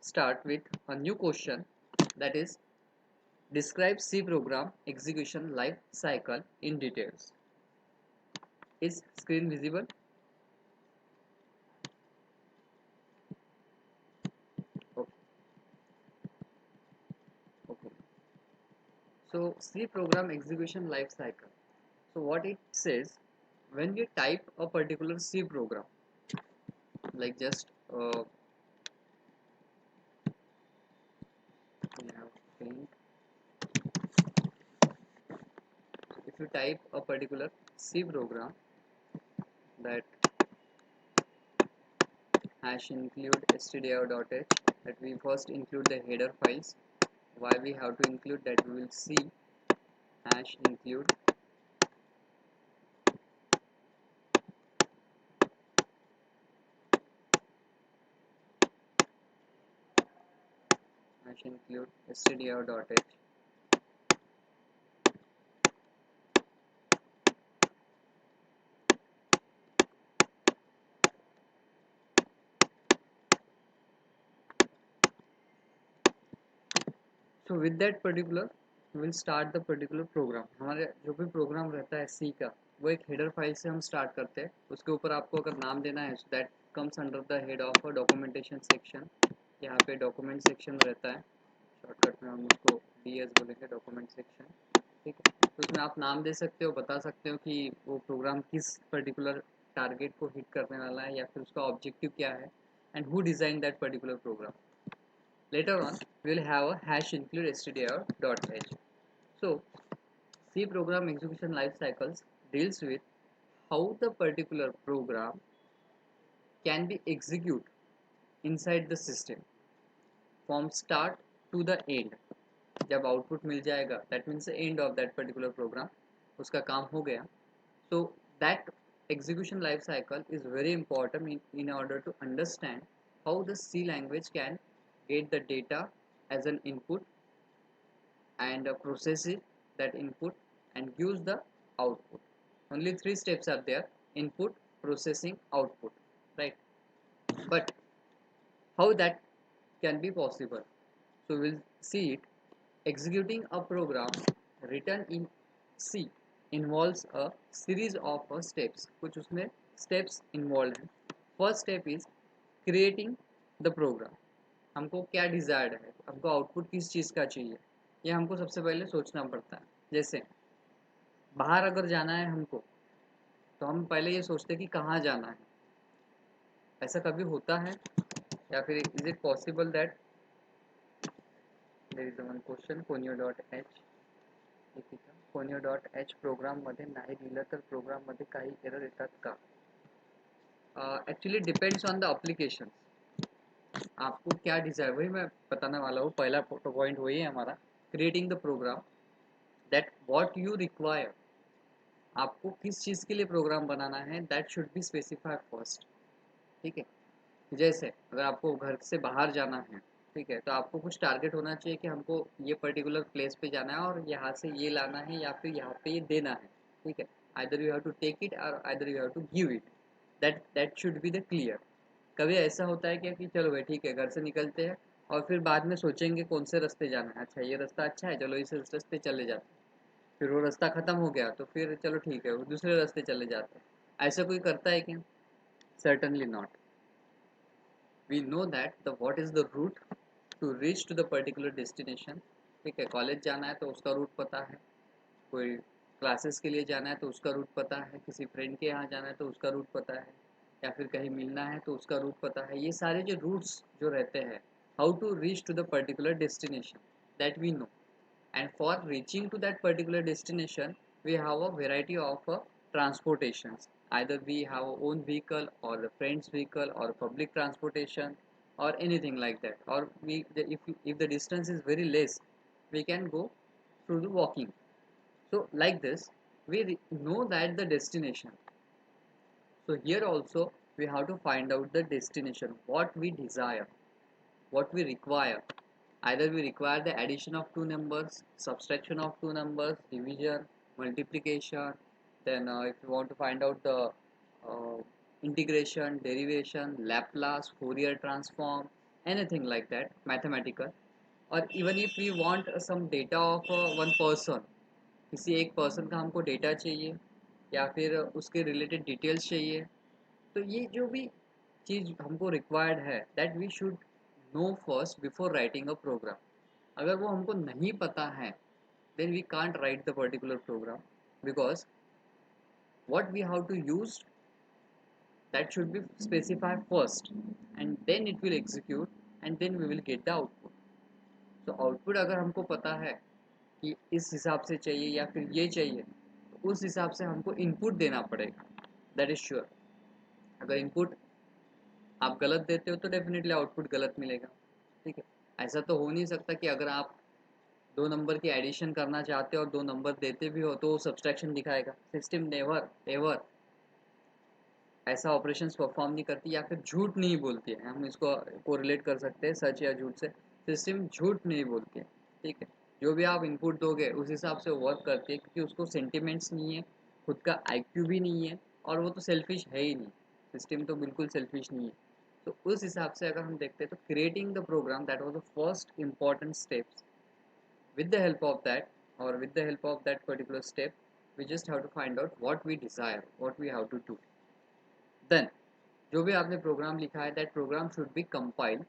start with a new question, that is, describe C program execution life cycle in details. Is screen visible? Okay. Okay. So C program execution life cycle. So what it says, when you type a particular C program, like just we have think, if you type a particular C program, that hash include stdio.h, that we first include the header files. Why we have to include that, we will see. Hash include stdio.h. So with that particular we will start the particular program. हमारे जो भी programme रहता है सी का, वो एक header file से हम स्टार्ट करते हैं. उसके ऊपर आपको अगर नाम देना है, so that comes under the head of a documentation section. यहाँ पे डॉक्यूमेंट सेक्शन रहता है, शॉर्टकट में हम उसको ds बोलेंगे, डॉक्यूमेंट सेक्शन. ठीक है, तो उसमें आप नाम दे सकते हो, बता सकते हो कि वो प्रोग्राम किस पर्टिकुलर टारगेट को हिट करने वाला है या फिर उसका ऑब्जेक्टिव क्या है, and who design that particular program. Later on, we will have a hash include stdio.h. So, C program execution life cycles deals with how the particular program can be executed inside the system from start to the end. जब output मिल जाएगा, that means the end of that particular program, उसका काम हो गया. So that execution life cycle is very important in order to understand how the C language can get the data as an input and process it, that input, and gives the output. Only three steps are there: input, processing, output, right? But how that can be possible? So we'll see it. Executing a program written in C involves a series of steps. कुछ उसमें steps involved हैं. First step is creating the program. हमको क्या desired है, हमको output किस चीज़ का चाहिए, ये हमको सबसे पहले सोचना पड़ता है. जैसे बाहर अगर जाना है हमको, तो हम पहले ये सोचते हैं कि कहाँ जाना है. ऐसा कभी होता है, या फिर is it possible that there is one question, conio.h. conio.h प्रोग्राममध्ये नाही दिलं तर प्रोग्राममध्ये काही एरर येतात का? Actually depends on the application. आपको क्या डिज़ायर, वही मैं बताने वाला हूँ. पहला पॉइंट वही है हमारा, creating the program, that what you require. आपको किस चीज़ के लिए प्रोग्राम बनाना है, that should be specified first. ठीक है, जैसे अगर आपको घर से बाहर जाना है, ठीक है, तो आपको कुछ टारगेट होना चाहिए कि हमको ये पर्टिकुलर प्लेस पे जाना है और यहाँ से ये लाना है या फिर यहाँ पे ये देना है. ठीक है, either you have to take it और either you have to give it. That should be the clear. कभी ऐसा होता है क्या कि चलो भाई ठीक है, घर से निकलते हैं और फिर बाद में सोचेंगे कौन से रास्ते जाना है. अच्छा, ये रास्ता अच्छा है, चलो इस रास्ते चले जाते हैं. फिर वो रास्ता ख़त्म हो गया तो फिर चलो ठीक है, वो दूसरे रास्ते चले जाते हैं. ऐसा कोई करता है क्या? Certainly not. We know that the what is the route to reach to the particular destination. ठीक है, कॉलेज जाना है तो उसका रूट पता है, कोई क्लासेस के लिए जाना है तो उसका रूट पता है, किसी फ्रेंड के यहाँ जाना है तो उसका रूट पता है, या फिर कहीं मिलना है तो उसका रूट पता है. ये सारे जो रूट्स जो रहते हैं, how to reach to the particular destination, that we know. And for reaching to that particular destination, we have a variety of transportations. Either we have our own vehicle or a friend's vehicle or public transportation or anything like that. Or if the distance is very less, we can go through the walking. So like this, we know that the destination. So here also we have to find out the destination, what we desire, what we require. Either we require the addition of two numbers, subtraction of two numbers, division, multiplication. Then if you want to find out the uh, integration, derivation, Laplace, Fourier transform, anything like that mathematical, or even if we want some data of one person, किसी एक person का हमको data चाहिए या फिर उसके related details चाहिए, तो ये जो भी चीज़ हमको रिक्वायर्ड है that we should know first before writing a program. अगर वो हमको नहीं पता है then we can't write the particular program, because what we have to use that should be specified first, and then it will execute, and then we will get the output. So output अगर हमको पता है कि इस हिसाब से चाहिए या फिर ये चाहिए, तो उस हिसाब से हमको इनपुट देना पड़ेगा, दैट इज श्योर. अगर इनपुट आप गलत देते हो तो डेफिनेटली आउटपुट गलत मिलेगा. ठीक है, ऐसा तो हो नहीं सकता कि अगर आप दो नंबर की एडिशन करना चाहते हो और दो नंबर देते भी हो तो वो सब्सट्रैक्शन दिखाएगा. सिस्टम नेवर एवर ऐसा ऑपरेशंस परफॉर्म नहीं करती, या फिर झूठ नहीं बोलती है. हम इसको कोरिलेट कर सकते हैं सच या झूठ से. सिस्टम झूठ नहीं बोलती है. ठीक है, जो भी आप इनपुट दोगे उस हिसाब से वर्क करती है, क्योंकि उसको सेंटिमेंट्स नहीं है, खुद का आईक्यू भी नहीं है, और वो तो सेल्फिश है ही नहीं. सिस्टम तो बिल्कुल सेल्फिश नहीं है. तो उस हिसाब से अगर हम देखते हैं तो creating the program that was the first important steps. With the help of that, or with the help of that particular step, we just have to find out what we desire, what we have to do. Then जो भी आपने programme लिखा है that program should be compiled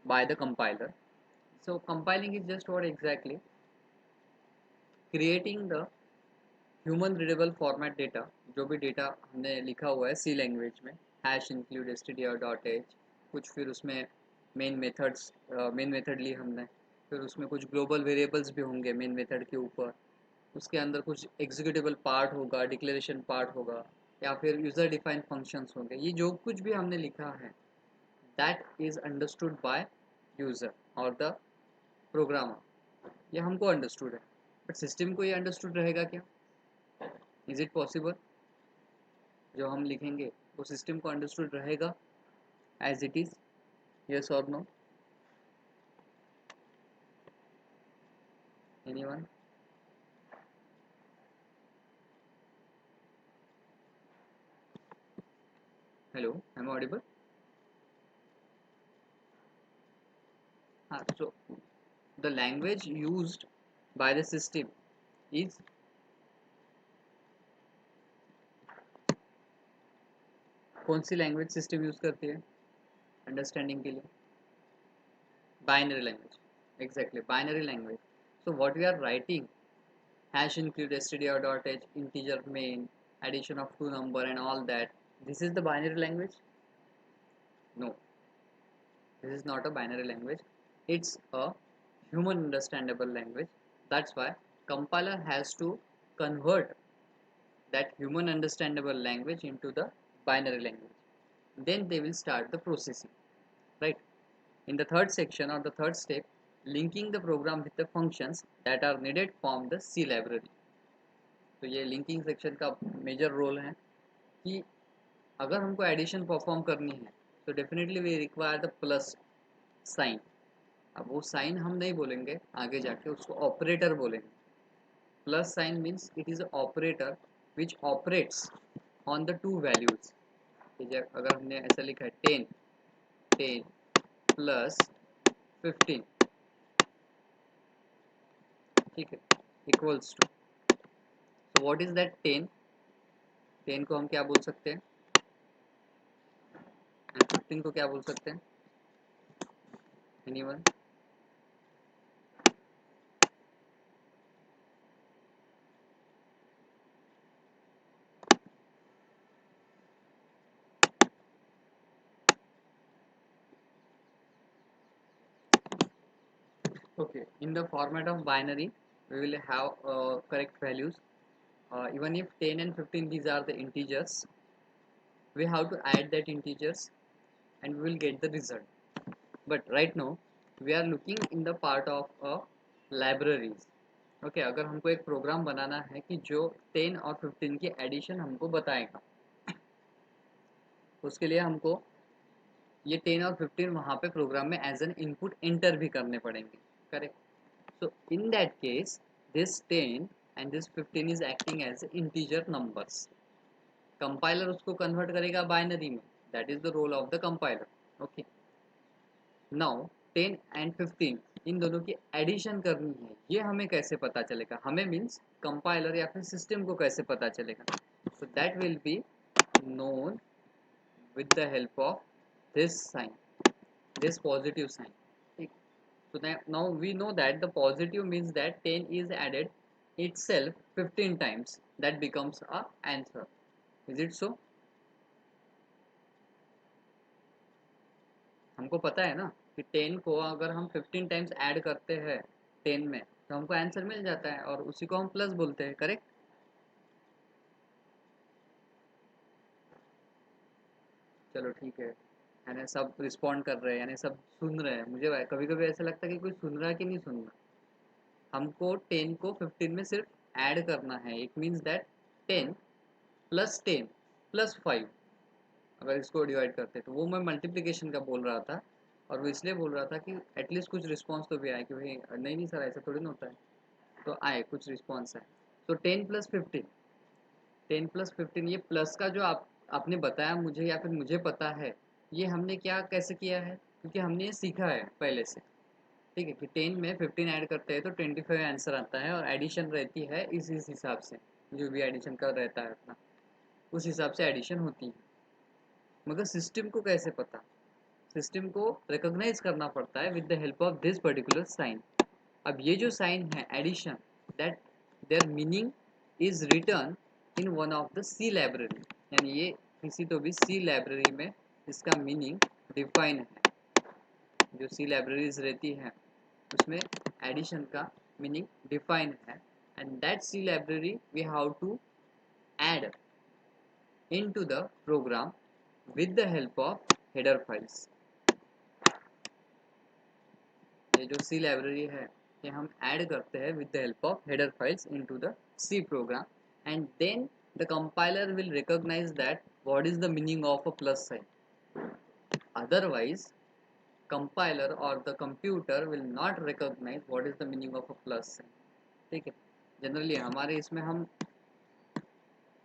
by the compiler. So compiling is just what exactly creating the human readable format data. जो भी data हमने लिखा हुआ है सी लैंग्वेज में, hash include stdio dot H, कुछ फिर उसमें मेन मेथड ली हमने, फिर उसमें कुछ ग्लोबल वेरिएबल्स भी होंगे मेन मेथड के ऊपर, उसके अंदर कुछ एग्जीक्यूटेबल पार्ट होगा, डिक्लेरेशन पार्ट होगा, या फिर यूज़र डिफाइंड फंक्शंस होंगे. ये जो कुछ भी हमने लिखा है that is understood by user और द प्रोग्रामर. ये हमको अंडरस्टूड है, बट सिस्टम को ये अंडरस्टूड रहेगा क्या? इज़ इट पॉसिबल जो हम लिखेंगे वो सिस्टम को अंडरस्टूड रहेगा एज इट इज़? यस और no? Anyone? Hello, am I audible? हाँ, so the language used by the system is, कौन सी लैंग्वेज सिस्टम यूज़ करती है अंडरस्टैंडिंग के लिए? Binary language. Exactly, binary language. So what we are writing, hash include stdio dot h, integer main, addition of two number and all that, this is the binary language? No, this is not a binary language. It's a human understandable language. That's why compiler has to convert that human understandable language into the binary language. Then they will start the processing, right? In the third section or the third step, linking the program with the functions that are needed from the C library. तो ये linking section का major role है कि अगर हमको addition perform करनी है तो definitely we require the plus sign. अब वो साइन हम नहीं बोलेंगे, आगे जाके उसको ऑपरेटर बोलेंगे. Plus sign means it is operator which operates on the two values. अगर हमने ऐसा लिखा है 10 10 प्लस 15, ठीक है, equals to, so what is that 10? 10 को हम क्या बोल सकते हैं, एंड 15 को क्या बोल सकते हैं? Anyone? Okay, in the format of binary, we will have correct values. Even if 10 and 15 these are the integers, we have to add that integers and we will get the result. But right now we are looking in the part of libraries. Okay, अगर हमको एक programme बनाना है कि जो 10 और 15 की addition हमको बताएगा, उसके लिए हमको ये 10 और 15 वहाँ पे प्रोग्राम में एज एन इनपुट एंटर भी करने पड़ेंगे. Correct? So in that case, this 10 and this 15 is acting as integer numbers. Compiler उसको convert करेगा binary में. That is the role of the compiler. Okay. Now 10 and 15 इन दोनों की addition करनी है, ये हमें कैसे पता चलेगा? हमें मीन्स कंपाइलर या फिर सिस्टम को कैसे पता चलेगा? So that will be known with the help of this sign, this positive sign. So now we know that the positive means that 10 is added itself 15 times, that becomes a answer. Is it so? हमको पता है ना कि 10 को अगर हम 15 times add करते हैं 10 में तो हमको आंसर मिल जाता है और उसी को हम प्लस बोलते हैं, करेक्ट? चलो ठीक है, यानी सब रिस्पॉन्ड कर रहे हैं, यानी सब सुन रहे हैं। मुझे कभी कभी ऐसा लगता है कि कोई सुन रहा है कि नहीं सुन रहा। हमको 10 को 15 में सिर्फ ऐड करना है। It means that 10 plus 10 plus 5, अगर इसको डिवाइड करते तो वो मैं मल्टीप्लिकेशन का बोल रहा था। और वो इसलिए बोल रहा था कि एटलीस्ट कुछ रिस्पॉन्स तो भी आए कि भाई नहीं नहीं सर ऐसा थोड़ी ना होता है, तो आए कुछ रिस्पॉन्स आए। तो 10 प्लस 15 ये प्लस का जो आपने बताया मुझे या फिर मुझे पता है, ये हमने क्या कैसे किया है, क्योंकि हमने ये सीखा है पहले से। ठीक है कि 10 में 15 ऐड करते हैं तो 25 आंसर आता है और एडिशन रहती है इस हिसाब से, जो भी एडिशन का रहता है अपना उस हिसाब से एडिशन होती है। मगर सिस्टम को कैसे पता? सिस्टम को रिकॉग्नाइज करना पड़ता है with the help of this particular sign. अब ये जो साइन है addition, that their meaning is written in one of the C library, यानी ये किसी तो भी सी लाइब्रेरी में इसका मीनिंग डिफाइन है। जो सी लाइब्रेरीज रहती हैं उसमें एडिशन का मीनिंग डिफाइन है, and that C library we have to add into the program with the help of header files। ये जो C लाइब्रेरी है ये हम ऐड करते हैं with the help of header files into the C program, and then the compiler will recognize that what is the meaning of a plus sign. Otherwise compiler or the computer will not recognize what is the meaning of a plus sign। ठीक है, generally हमारे इसमें हम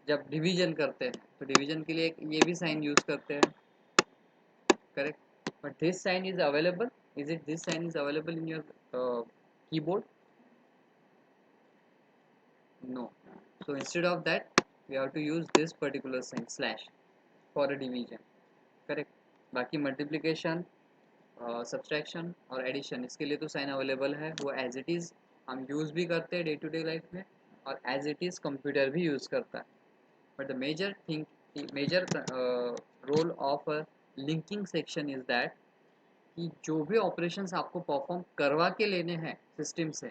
जब division करते हैं तो division के लिए ये भी साइन यूज करते हैं, correct? But this sign is available. Is it this sign is available in your keyboard? No. So instead of that, we have to use this particular sign slash for a division. Correct? बाकी multiplication, subtraction और addition इसके लिए तो sign available है, वो as it is हम use भी करते हैं day to day life में, और as it is computer भी use करता है। But the major thing, major role of a linking section is that कि जो भी ऑपरेशंस आपको परफॉर्म करवा के लेने हैं सिस्टम से,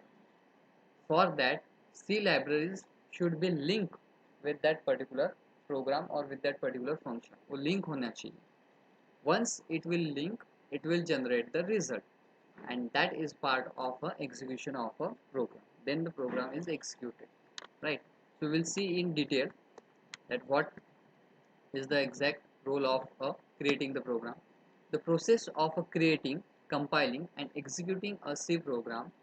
for that C libraries should be link with that particular program और विद दैट पर्टिकुलर फंक्शन, वो लिंक होना चाहिए। Once it will link it will generate the result, and that is part of a execution of a program, then the program is executed, right? So will see in detail that what is the exact role of creating the program. The process of creating, compiling and executing a C program,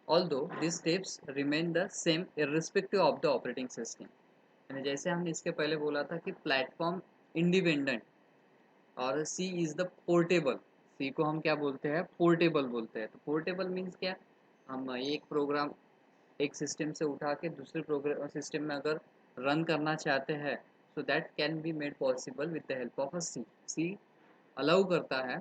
although these steps remain the same irrespective of the operating system। यानी जैसे हमने इसके पहले बोला था कि platform independent और सी is the portable. सी को हम क्या बोलते हैं? पोर्टेबल बोलते हैं। तो पोर्टेबल मीन्स क्या? हम एक प्रोग्राम एक सिस्टम से उठा के दूसरे प्रोग्राम सिस्टम में अगर रन करना चाहते हैं, so that can be made possible with the help of a C. C allow करता है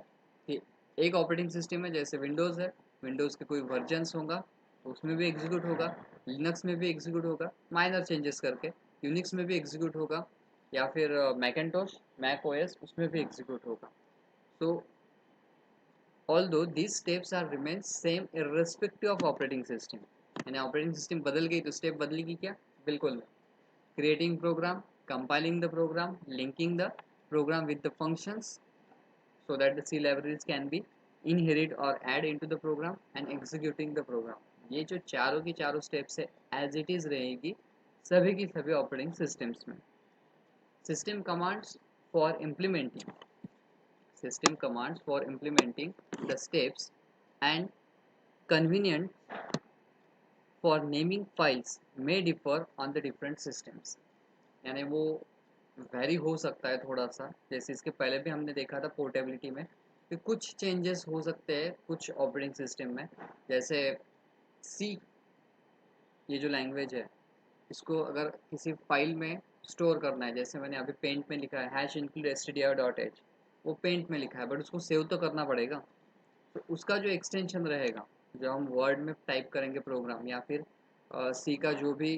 कि एक ऑपरेटिंग सिस्टम है जैसे विंडोज़ है, विंडोज़ के कोई वर्जन्स होगा तो उसमें भी एग्जीक्यूट होगा, लिनक्स में भी एग्जीक्यूट होगा माइनर चेंजेस करके, यूनिक्स में भी एग्जीक्यूट होगा, या फिर मैकेंटोश मैक ओएस उसमें भी एग्जीक्यूट होगा। सो although these steps are remain same irrespective of operating system, यानी ऑपरेटिंग सिस्टम बदल गई तो स्टेप बदलेगी क्या? बिल्कुल नहीं। Creating program, compiling the program, linking the program with the functions so that the C libraries can be inherit or add into the program and executing the program। ये जो चारों की चारों स्टेप्स है as it is रहेगी सभी की सभी ऑपरेटिंग सिस्टम्स में। System commands for implementing, system commands for implementing the steps and convenient for naming files may differ on the different systems। यानी वो वैरी हो सकता है थोड़ा सा, जैसे इसके पहले भी हमने देखा था पोर्टेबिलिटी में कि कुछ चेंजेस हो सकते हैं कुछ ऑपरेटिंग सिस्टम में, जैसे सी, ये जो लैंग्वेज है, इसको अगर किसी फाइल में स्टोर करना है, जैसे मैंने अभी पेंट में लिखा है हैश इंक्लूड stdio.h, वो पेंट में लिखा है बट उसको सेव तो करना पड़ेगा। तो उसका जो एक्सटेंशन रहेगा, जो हम वर्ड में टाइप करेंगे प्रोग्राम, या फिर सी का जो भी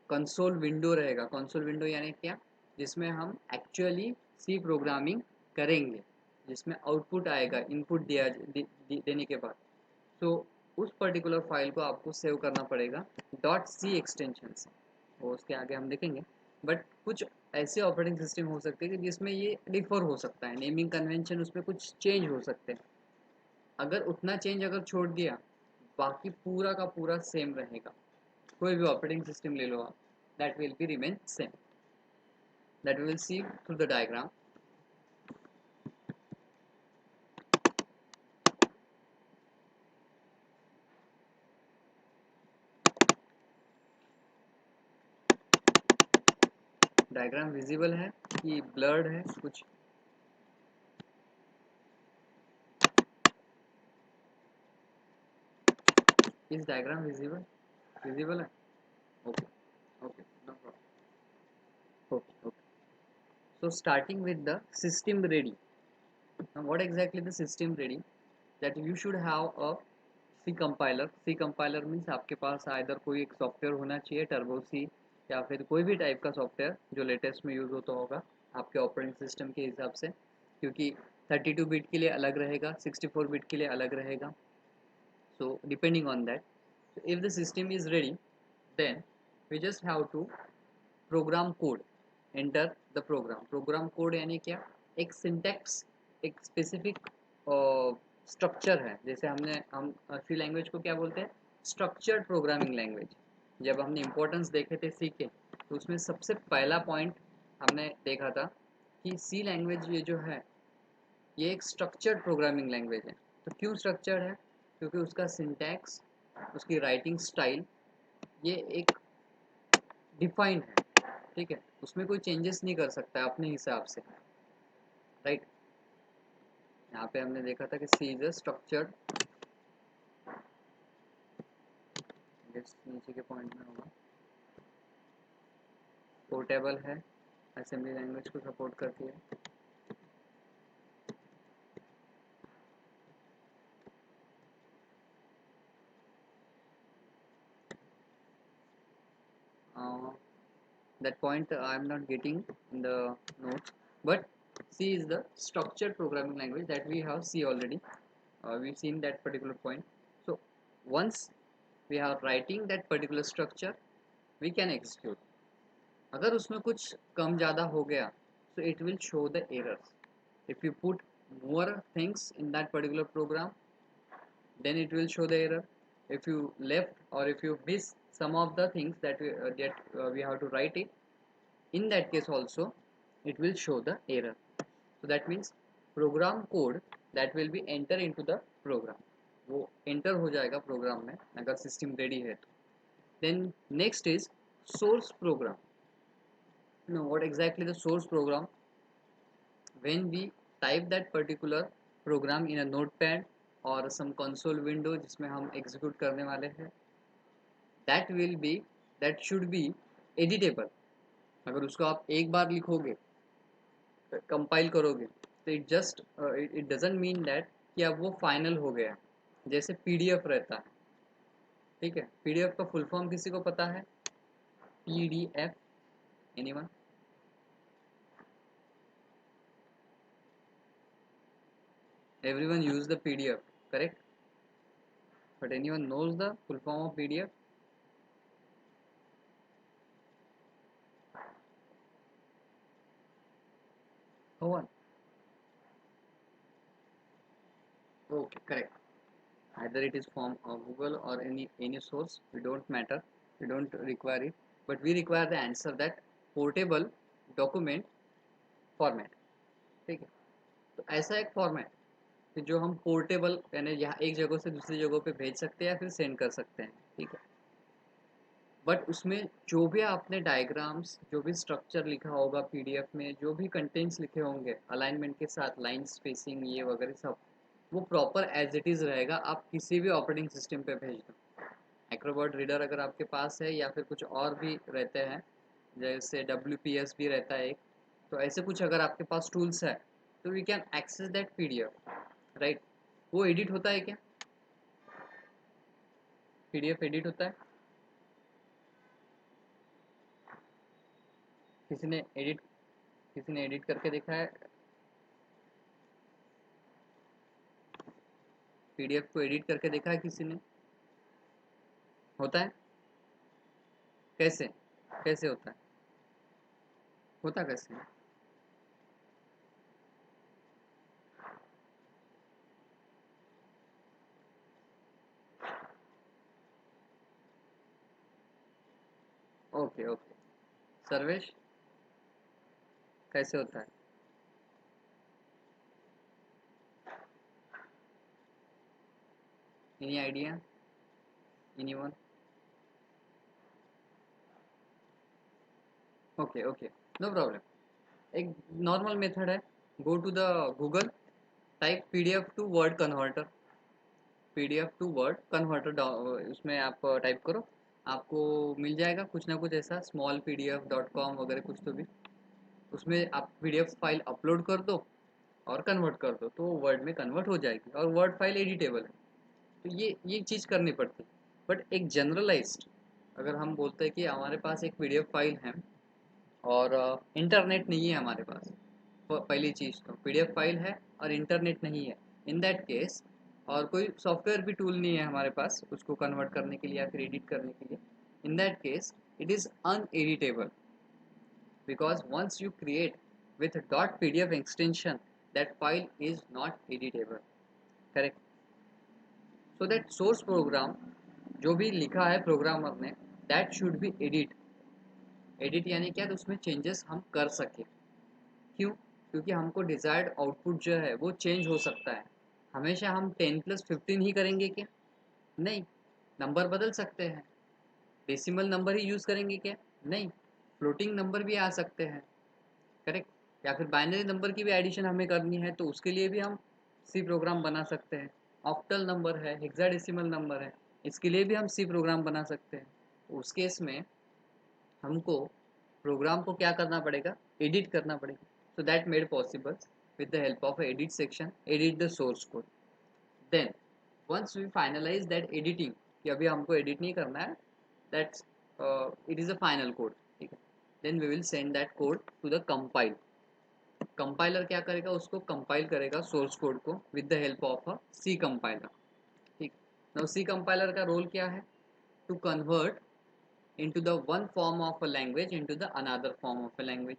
कंसोल विंडो रहेगा, कंसोल विंडो यानी क्या, जिसमें हम एक्चुअली सी प्रोग्रामिंग करेंगे, जिसमें आउटपुट आएगा इनपुट देने के बाद। तो उस पर्टिकुलर फाइल को आपको सेव करना पड़ेगा डॉट सी एक्सटेंशन से, वो उसके आगे हम देखेंगे। बट कुछ ऐसे ऑपरेटिंग सिस्टम हो सकते हैं कि जिसमें ये डिफर हो सकता है, नेमिंग कन्वेंशन उसमें कुछ चेंज हो सकते हैं। अगर उतना चेंज अगर छोड़ दिया, बाकी पूरा का पूरा सेम रहेगा। कोई भी ऑपरेटिंग सिस्टम ले लो आप, that will be remain same, that we will see through the diagram. Diagram visible है कि ब्लर्ड है कुछ? इस डायग्राम विजिबल विजिबल है? Okay, okay, no problem. Okay, okay. So starting with the system ready. Now what exactly the system ready? That you should have a C compiler. C compiler means आपके पास either कोई एक software होना चाहिए, turbo सी, या फिर कोई भी type का सॉफ्टवेयर जो लेटेस्ट में यूज़ होता होगा आपके ऑपरेटिंग सिस्टम के हिसाब से, क्योंकि 32 बिट के लिए अलग रहेगा, 64 बिट के लिए अलग रहेगा। So depending on that, so if the system is ready, then we just have to program code, enter the program code यानी क्या, एक सिंटैक्स, एक स्पेसिफिक स्ट्रक्चर है। जैसे हम सी लैंग्वेज को क्या बोलते हैं, स्ट्रक्चर्ड प्रोग्रामिंग लैंग्वेज। जब हमने इंपॉर्टेंस देखे थे सी के, तो उसमें सबसे पहला पॉइंट हमने देखा था कि सी लैंग्वेज ये जो है, ये एक स्ट्रक्चर्ड प्रोग्रामिंग लैंग्वेज है। तो क्यों स्ट्रक्चर्ड है? क्योंकि उसका सिंटैक्स, उसकी राइटिंग स्टाइल, ये एक डिफाइंड है, ठीक है, उसमें कोई चेंजेस नहीं कर सकता है अपने हिसाब से, राइट। यहाँ पे हमने देखा था कि सी इज अ स्ट्रक्चर्ड, नीचे के पॉइंट में होगा, पोर्टेबल है, असेंबली लैंग्वेज को सपोर्ट करती है। That point I am not getting in the notes, but C is the structured programming language that we have C already. We've seen that particular point. So once we are writing that particular structure, we can execute. अगर उसमें कुछ कम ज़्यादा हो गया, so it will show the errors. If you put more things in that particular program, then it will show the error. If you left or if you miss some of the things that we have to write it, in that case also it will show the error. So that means program code that will be enter into the program, वो enter हो जाएगा program में अगर system ready है तो। Then next is source program. Now what exactly the source program? When we type that particular program in a notepad or some console window जिसमें हम execute करने वाले हैं, that will be, that should be editable. अगर उसको आप एक बार लिखोगे, कंपाइल करोगे, तो it just it doesn't mean that कि अब वो फाइनल हो गया। जैसे पीडीएफ रहता है, ठीक है, पीडीएफ का फुल फॉर्म किसी को पता है? PDF, anyone? Everyone use the PDF, correct, but anyone knows the full form of PDF? No one? Okay, correct, either it is from Google or any source, we don't matter, we don't require it, but we require the answer that portable document format, ठीक है। तो ऐसा एक format कि जो हम portable यानी यहाँ एक जगह से दूसरी जगह पे भेज सकते हैं या फिर सेंड कर सकते हैं, ठीक है। बट उसमें जो भी आपने डायग्राम्स, जो भी स्ट्रक्चर लिखा होगा पीडीएफ में, जो भी कंटेंट्स लिखे होंगे अलाइनमेंट के साथ, लाइन स्पेसिंग ये वगैरह सब, वो प्रॉपर एज इट इज़ रहेगा, आप किसी भी ऑपरेटिंग सिस्टम पे भेज दो। एक्रोबॉट रीडर अगर आपके पास है या फिर कुछ और भी रहते हैं, जैसे WPS भी रहता है एक, तो ऐसे कुछ अगर आपके पास टूल्स है तो we can access that PDF, right. वो एडिट होता है क्या? PDF एडिट होता है? किसी ने एडिट किसी ने एडिट करके देखा है? PDF को एडिट करके देखा है किसी ने? होता है? कैसे? कैसे होता है? होता कैसे है? Okay okay. सर्वेश, कैसे होता है? Any idea? Anyone? Okay okay, no problem. एक नॉर्मल मेथड है, go to the Google, type PDF to word converter, PDF to word converter, उसमें आप टाइप करो, आपको मिल जाएगा कुछ ना कुछ ऐसा, smallpdf.com वगैरह कुछ तो भी। उसमें आप PDF फाइल अपलोड कर दो और कन्वर्ट कर दो, तो वर्ड में कन्वर्ट हो जाएगी और वर्ड फाइल एडिटेबल है। तो ये चीज़ करनी पड़ती है। बट एक जनरलाइज्ड, अगर हम बोलते हैं कि हमारे पास एक PDF फाइल है और इंटरनेट नहीं है हमारे पास, तो पहली चीज़ तो PDF फाइल है और इंटरनेट नहीं है, इन दैट केस, और कोई सॉफ्टवेयर भी टूल नहीं है हमारे पास उसको कन्वर्ट करने के लिए या फिर एडिट करने के लिए, in that case it is uneditable, because once you create with a .pdf extension, that file is not editable, correct? So that source program जो भी लिखा है प्रोग्रामर ने, that should be edit यानी क्या, तो उसमें चेंजेस हम कर सके। क्यों? क्योंकि हमको डिजायर्ड आउटपुट जो है वो चेंज हो सकता है। हमेशा हम 10+15 ही करेंगे क्या? नहीं, नंबर बदल सकते हैं। डेसिमल नंबर ही यूज़ करेंगे क्या? नहीं, फ्लोटिंग नंबर भी आ सकते हैं, करेक्ट। या फिर बाइनरी नंबर की भी एडिशन हमें करनी है तो उसके लिए भी हम सी प्रोग्राम बना सकते हैं। ऑक्टल नंबर है, हेक्साडेसिमल नंबर है, इसके लिए भी हम सी प्रोग्राम बना सकते हैं। तो उस केस में हमको प्रोग्राम को क्या करना पड़ेगा? एडिट करना पड़ेगा। So that made possible with the help of a edit section, edit the source code. Then once we finalize that editing, कि अभी हमको एडिट नहीं करना है, that's it is a final code, ठीक है। then we will send that code to the compile. Compiler क्या करेगा? उसको कंपाइल करेगा सोर्स कोड को with the help of a C compiler, ठीक। नाउ सी कंपाइलर का रोल क्या है? To convert into the one form of a language into the another form of a language.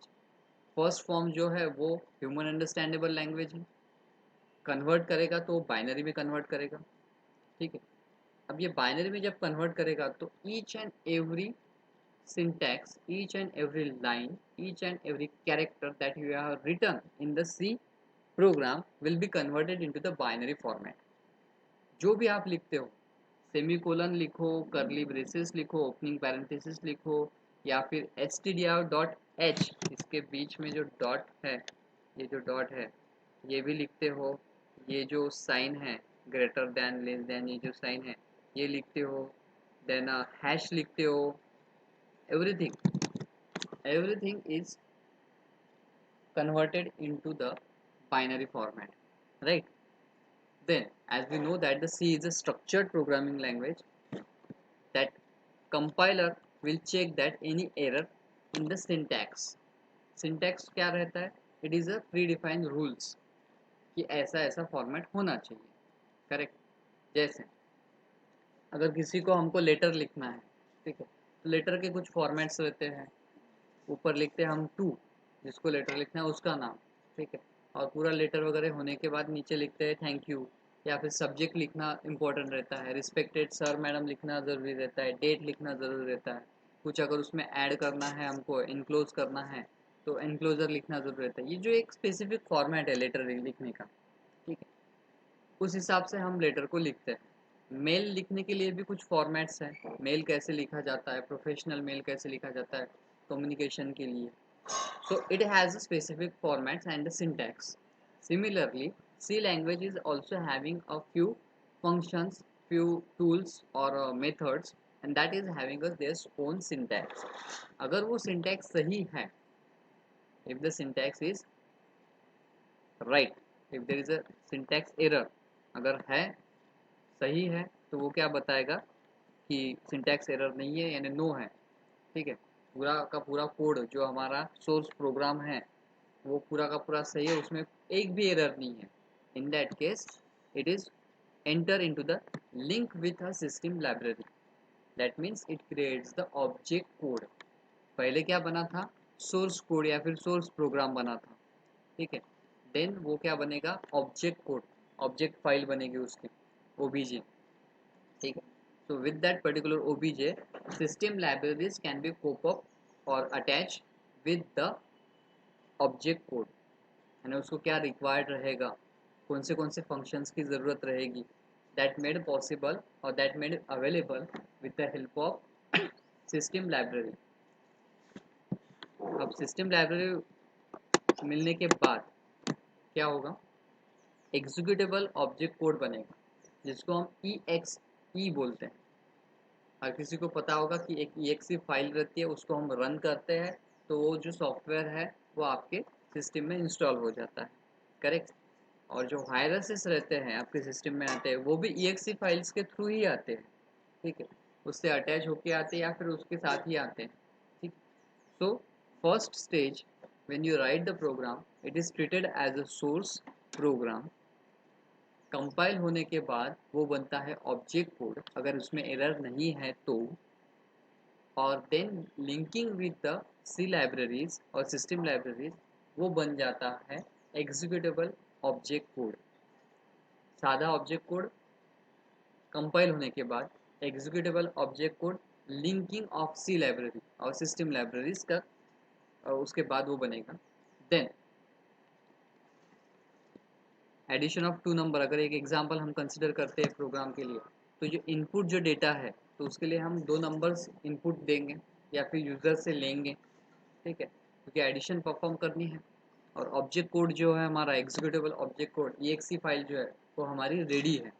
First form जो है वो human understandable language है, convert करेगा तो बाइनरी में कन्वर्ट करेगा, ठीक है। अब ये बाइनरी में जब कन्वर्ट करेगा तो each and every syntax, each and every line, each and every character that you have written in the C program will be converted into the binary format. जो भी आप लिखते हो, सेमी कोलन लिखो, करली ब्रेसेस लिखो, ओपनिंग पैरेंथेसिस लिखो, या फिर str.h, इसके बीच में जो डॉट है, ये जो डॉट है ये भी लिखते हो, ये जो साइन है ग्रेटर देन लेस देन, ये जो साइन है ये लिखते हो, देन हैश लिखते हो, everything is converted into the binary format, right? Then as we know that the C is a structured programming language, that compiler will check that any error in the syntax क्या रहता है? It is a predefined rules कि ऐसा ऐसा format होना चाहिए, correct. जैसे अगर किसी को हमको लेटर लिखना है, ठीक है, तो लेटर के कुछ फॉर्मेट्स रहते हैं। ऊपर लिखते हैं हम टू, जिसको लेटर लिखना है उसका नाम, ठीक है, और पूरा लेटर वगैरह होने के बाद नीचे लिखते हैं थैंक यू, या फिर सब्जेक्ट लिखना इंपॉर्टेंट रहता है, रिस्पेक्टेड सर मैडम लिखना ज़रूरी रहता है, डेट लिखना ज़रूरी रहता है, कुछ अगर उसमें ऐड करना है हमको, इनक्लोज करना है तो एनक्लोजर लिखना ज़रूरी रहता है। ये जो एक स्पेसिफिक फॉर्मेट है लेटर लिखने का, ठीक है, उस हिसाब से हम लेटर को लिखते हैं। मेल लिखने के लिए भी कुछ फॉर्मेट्स हैं, मेल कैसे लिखा जाता है, प्रोफेशनल मेल कैसे लिखा जाता है कम्युनिकेशन के लिए, so it has a specific formats and a syntax. Similarly, C language is also having a few functions, few tools or methods, and that is having a their own syntax. अगर वो syntax सही है, if the syntax is right, if there is a syntax error, अगर है सही है तो वो क्या बताएगा कि syntax error नहीं है यानी नो है, ठीक है। पूरा का पूरा कोड जो हमारा सोर्स प्रोग्राम है वो पूरा का पूरा सही है, उसमें एक भी एरर नहीं है। In that case it is enter into the link with a system library, that means it creates the object code. पहले क्या बना था, सोर्स कोड या फिर सोर्स प्रोग्राम बना था, ठीक है। देन वो क्या बनेगा, ऑब्जेक्ट कोड, ऑब्जेक्ट फाइल बनेगी उसकी, ओबीजे, ठीक है। So with that particular OBJ, system libraries can be cope up or attach with the object code, यानी उसको क्या रिक्वायर्ड रहेगा, कौन से फंक्शंस की ज़रूरत रहेगी, दैट मेड पॉसिबल और that made available with the help of system library. अब सिस्टम लाइब्रेरी मिलने के बाद क्या होगा, एग्जीक्यूटेबल ऑब्जेक्ट कोड बनेगा जिसको हम ई बोलते हैं। हर किसी को पता होगा कि एक EXE फाइल रहती है, उसको हम रन करते हैं तो वो जो सॉफ्टवेयर है वो आपके सिस्टम में इंस्टॉल हो जाता है, करेक्ट। और जो वायरसेस रहते हैं आपके सिस्टम में आते हैं वो भी EXE फाइल्स के थ्रू ही आते हैं, ठीक है, उससे अटैच होके आते हैं या फिर उसके साथ ही आते हैं, ठीक। So first stage when you write the program it is treated as a source program. Compile होने के बाद वो बनता है ऑब्जेक्ट कोड अगर उसमें एरर नहीं है तो, और then linking with the C libraries और सिस्टम लाइब्रेरीज वो बन जाता है एग्जीक्यूटेबल ऑब्जेक्ट कोड। सादा ऑब्जेक्ट कोड कंपाइल होने के बाद executable object code, linking of C library और सिस्टम लाइब्रेरीज का, उसके बाद वो बनेगा। Then addition of two number, अगर एक एग्जांपल हम कंसिडर करते हैं प्रोग्राम के लिए, तो जो इनपुट जो डेटा है तो उसके लिए हम दो नंबर्स इनपुट देंगे या फिर यूज़र से लेंगे, ठीक है, क्योंकि एडिशन परफॉर्म करनी है। और ऑब्जेक्ट कोड जो है हमारा executable object code EXE file जो है वो हमारी रेडी है,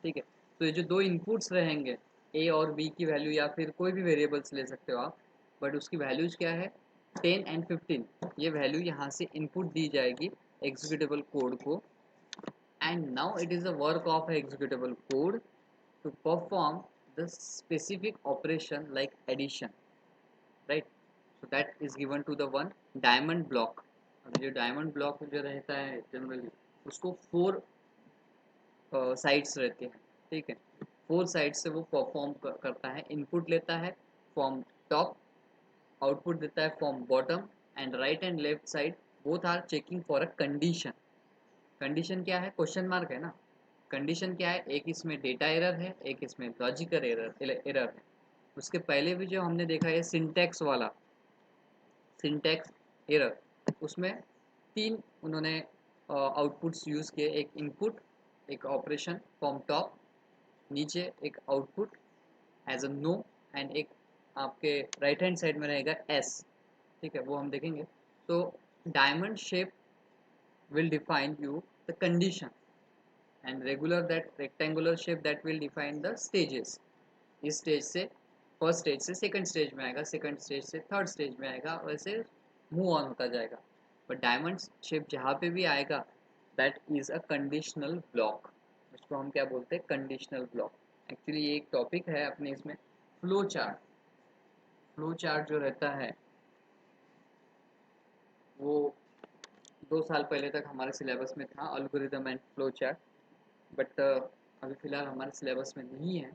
ठीक है। तो ये जो दो इनपुट्स रहेंगे, ए और बी की वैल्यू या फिर कोई भी वेरिएबल्स ले सकते हो आप, बट उसकी वैल्यूज क्या है, 10 एंड 15, ये वैल्यू यहाँ से इनपुट दी जाएगी एग्जीक्यूटेबल कोड को, and now it is the work of a executable code to perform the specific operation like addition, right? So that is given to the one diamond block। अब जो diamond block जो रहता है generally उसको 4 sides रहते हैं, ठीक है। 4 साइड से वो परफॉर्म करता है, इनपुट लेता है फ्रॉम टॉप, आउटपुट देता है from bottom, and right and left side both are checking for a condition. Condition क्या है, क्वेश्चन मार्क है ना। कंडीशन क्या है, एक इसमें डेटा एरर है, एक इसमें लॉजिकल एरर है। उसके पहले भी जो हमने देखा है सिंटैक्स वाला, सिंटैक्स एरर, उसमें 3 उन्होंने आउटपुट्स यूज़ किए, एक इनपुट, एक ऑपरेशन फ्रॉम टॉप, नीचे एक output as a no, and एक आपके राइट हैंड साइड में रहेगा एस, ठीक है, वो हम देखेंगे। तो diamond shape will define you the condition, and regular that rectangular shape that will define the stages। इस स्टेज से फर्स्ट स्टेज से सेकंड स्टेज में आएगा, सेकंड स्टेज से थर्ड स्टेज में आएगा, वैसे मूव ऑन होता जाएगा। बट डायमंड शेप जहाँ पे भी आएगा that is a conditional block, उसको हम क्या बोलते हैं, कंडीशनल ब्लॉक। एक्चुअली ये एक टॉपिक है अपने इसमें, फ्लो चार्ट। फ्लो चार्ट जो रहता है वो 2 साल पहले तक हमारे सिलेबस में था, algorithm and flow chart, but अभी फ़िलहाल हमारे सिलेबस में नहीं है।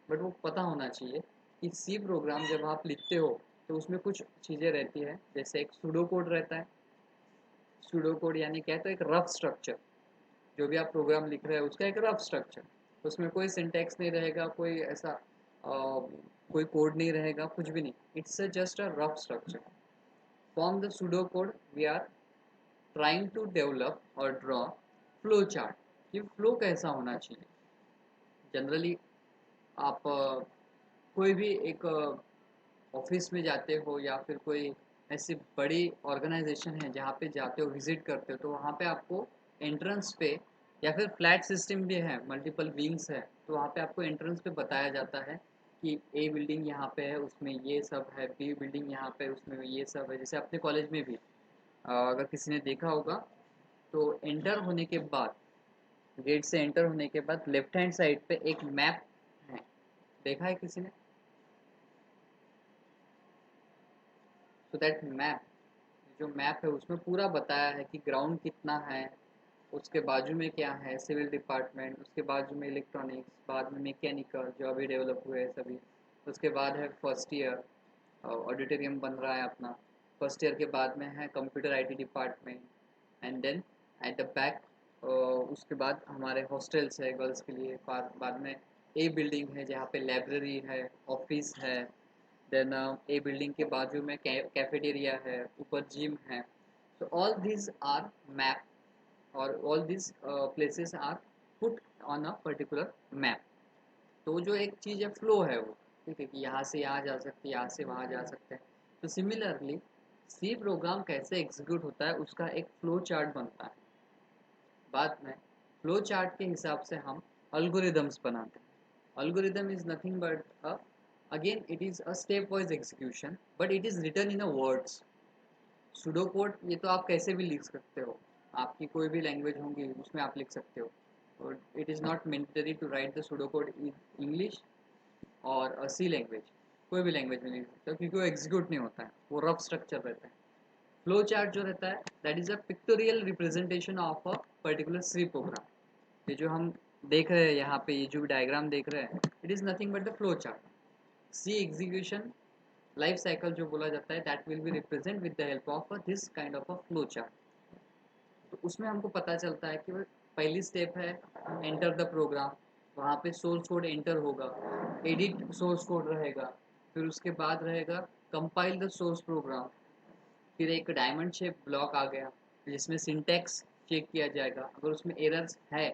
बट वो पता होना चाहिए कि सी प्रोग्राम जब आप लिखते हो तो उसमें कुछ चीज़ें रहती है, जैसे एक सूडो कोड रहता है। सूडो कोड यानी क्या है, तो एक रफ स्ट्रक्चर, जो भी आप प्रोग्राम लिख रहे हो उसका एक रफ स्ट्रक्चर, उसमें कोई सिंटैक्स नहीं रहेगा, कोई ऐसा कोई कोड नहीं रहेगा, कुछ भी नहीं, it's just a rough structure. From the pseudo code we are trying to develop और ड्रॉ फ्लो चार्ट, कि फ्लो कैसा होना चाहिए। जनरली आप कोई भी एक ऑफिस में जाते हो या फिर कोई ऐसी बड़ी ऑर्गेनाइजेशन है जहाँ पे जाते हो, विजिट करते हो, तो वहाँ पे आपको एंट्रेंस पे या फिर फ्लैट सिस्टम भी है, मल्टीपल विंग्स है, तो वहाँ पे आपको एंट्रेंस पे बताया जाता है कि ए बिल्डिंग यहाँ पे है, उसमें ये सब है, बी बिल्डिंग यहाँ पे उसमें ये सब है। जैसे अपने कॉलेज में भी अगर किसी ने देखा होगा तो एंटर होने के बाद, गेट से एंटर होने के बाद लेफ्ट हैंड साइड पे एक मैप है, देखा है किसी ने? सो दैट मैप, जो मैप है उसमें पूरा बताया है कि ग्राउंड कितना है, उसके बाजू में क्या है, सिविल डिपार्टमेंट, उसके बाजू में इलेक्ट्रॉनिक्स, बाद में मैकेनिकल जो अभी डेवलप हुए हैं सभी, उसके बाद है फर्स्ट ईयर, ऑडिटोरियम बन रहा है अपना, फर्स्ट ईयर के बाद में है computer IT department, and then at the back उसके बाद हमारे हॉस्टल्स है गर्ल्स के लिए, बाद में ए बिल्डिंग है जहाँ पे लाइब्रेरी है, ऑफिस है, देन ए बिल्डिंग के बाजू में कैफेटेरिया है, ऊपर जिम है। so all these are map or all these places are put on a particular map। तो जो एक चीज़ है फ्लो है वो, ठीक है, कि यहाँ से यहाँ जा सकते हैं, यहाँ से वहाँ जा सकते हैं। तो सिमिलरली सी प्रोग्राम कैसे एग्जीक्यूट होता है उसका एक फ्लो चार्ट बनता है। बाद में फ्लो चार्ट के हिसाब से हम अल्गोरिदम्स बनाते हैं। Algorithm is nothing but again it is a step wise execution, but it is written in a words. Pseudo code ये तो आप कैसे भी लिख सकते हो, आपकी कोई भी लैंग्वेज होंगी उसमें आप लिख सकते हो, और it is not mandatory to write the pseudo code in English और सी लैंग्वेज, कोई भी लैंग्वेज में लिख सकते हो क्योंकि वो एग्जीक्यूट नहीं होता है, वो रफ स्ट्रक्चर रहता है। फ्लो चार्ट जो रहता है that is a pictorial representation of a particular C program. ये जो हम देख रहे हैं यहाँ पे, ये जो डायग्राम देख रहे हैं, it is nothing but the flow chart. C execution life cycle जो बोला जाता है that will be represent with the help of this kind of a flow chart. तो उसमें हमको पता चलता है कि पहली स्टेप है एंटर द प्रोग्राम, वहाँ पे सोर्स कोड एंटर होगा, एडिट सोर्स कोड रहेगा, फिर उसके बाद रहेगा कंपाइल द सोर्स प्रोग्राम, फिर एक डायमंड शेप ब्लॉक आ गया जिसमें सिंटैक्स चेक किया जाएगा, अगर उसमें एरर्स है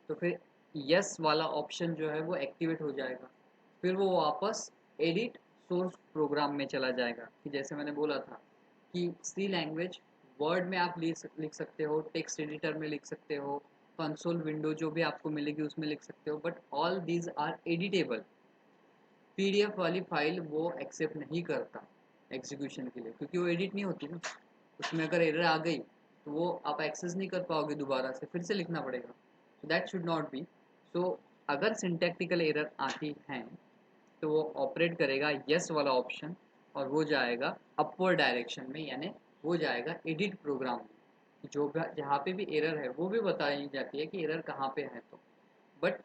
तो फिर यस वाला ऑप्शन जो है वो एक्टिवेट हो जाएगा, फिर वो वापस एडिट सोर्स प्रोग्राम में चला जाएगा। कि जैसे मैंने बोला था कि सी लैंग्वेज वर्ड में आप लिख सकते हो, टेक्स्ट एडिटर में लिख सकते हो, कंसोल विंडो जो भी आपको मिलेगी उसमें लिख सकते हो, but all these are editable. PDF वाली फाइल वो एक्सेप्ट नहीं करता एग्जीक्यूशन के लिए क्योंकि वो एडिट नहीं होती ना, उसमें अगर एरर आ गई तो वो आप एक्सेस नहीं कर पाओगे, दोबारा से फिर से लिखना पड़ेगा, so that should not be. So अगर सिंटैक्टिकल एरर आती हैं तो वो ऑपरेट करेगा यस वाला ऑप्शन, और वो जाएगा अपवर्ड डायरेक्शन में, यानी वो जाएगा एडिट प्रोग्राम में, जो भी जहाँ पे भी एरर है वो भी बताई जाती है कि एरर कहाँ पे है। तो but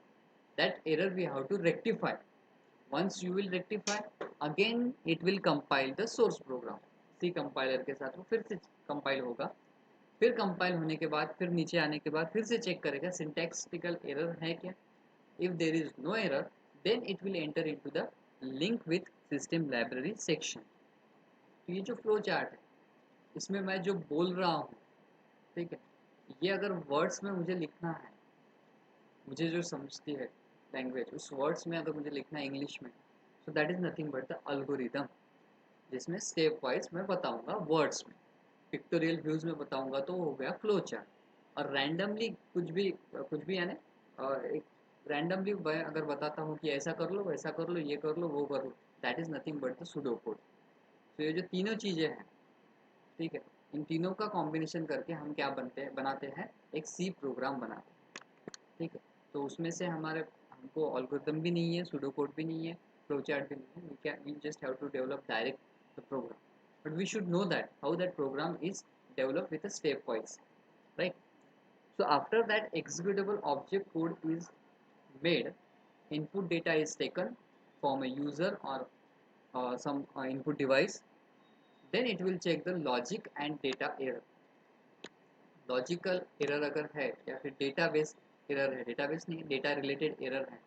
that error we have to rectify, once you will rectify, again it will compile the source program। C compiler के साथ वो फिर से कंपाइल होगा, फिर कंपाइल होने के बाद फिर नीचे आने के बाद फिर से चेक करेगा सिंटैक्टिकल एरर है क्या। If there is no error then it will enter into the link with system library section. तो ये जो फ्लो चार्ट है इसमें मैं जो बोल रहा हूँ, ठीक है, ये अगर वर्ड्स में मुझे लिखना है, मुझे जो समझती है लैंग्वेज उस वर्ड्स में अगर मुझे लिखना है इंग्लिश में, so that is nothing but the algorithm, जिसमें स्टेप वाइज मैं बताऊंगा वर्ड्स में, पिक्टोरियल व्यूज में बताऊंगा तो हो गया फ्लो चार्ट। और रैंडमली कुछ भी यानी एक रैंडमली मैं अगर बताता हूँ कि ऐसा कर लो वैसा कर लो ये कर लो वो कर लो, that is nothing but the pseudo code. तो ये जो तीनों चीज़ें हैं, ठीक है, इन तीनों का कॉम्बिनेशन करके हम क्या बनाते हैं, एक सी प्रोग्राम बनाते हैं, ठीक है। तो उसमें से हमारे हमको एल्गोरिथम भी नहीं है, सुडो कोड भी नहीं है, फ्लो चार्ट भी नहीं है, we just have to develop direct the program, but we should know that how that program is develop with a step wise, right. So after that executable object code is made, input data is taken from a user or some input device, then it will check the logic and data error। Logical error अगर है या फिर database error है, database नहीं data related error है,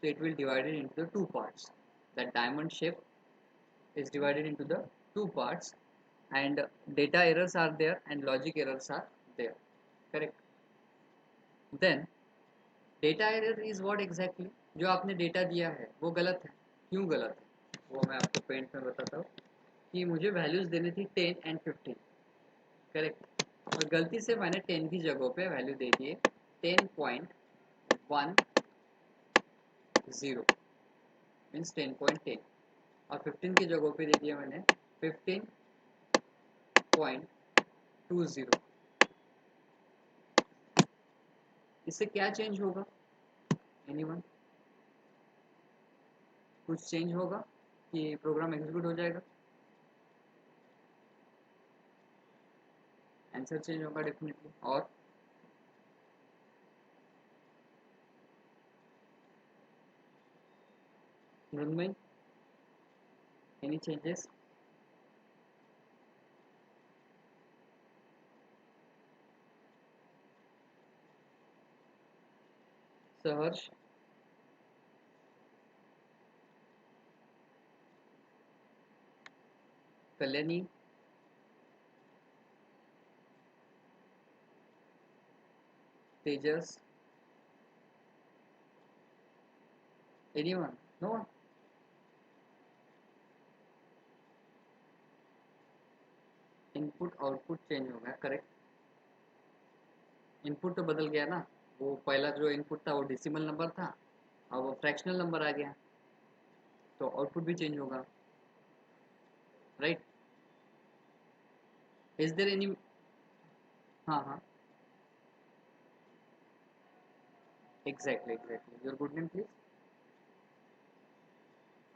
तो it will divided into the two parts, that diamond shape is divided into the two parts, and data errors are there and logic errors are there, correct। then data error is what exactly, जो आपने data दिया है वो गलत है, क्यों गलत है वो मैं आपको पेंट में बताता हूँ। कि मुझे वैल्यूज देनी थी 10 and 15, करेक्ट, और गलती से मैंने 10 की जगह पे वैल्यू दे दिए 10.10 मीन्स 10.10 और 15 की जगह पे दे दिया मैंने 15.20। इससे क्या चेंज होगा? एनीवन? कुछ चेंज होगा कि प्रोग्राम एग्जीक्यूट हो जाएगा? आंसर चेंज होगा डेफिनेटली। और Mrinmayi, any changes? Saharsh, Kalyani, Tejas, anyone? No? Input output change होगा, करेक्ट। इनपुट तो बदल गया ना, वो पहला जो इनपुट था वो डेसिमल नंबर था, अब वो फ्रैक्शनल नंबर आ गया, तो आउटपुट भी चेंज होगा, राइट? Is there any? हाँ हाँ, exactly exactly. Your good name please?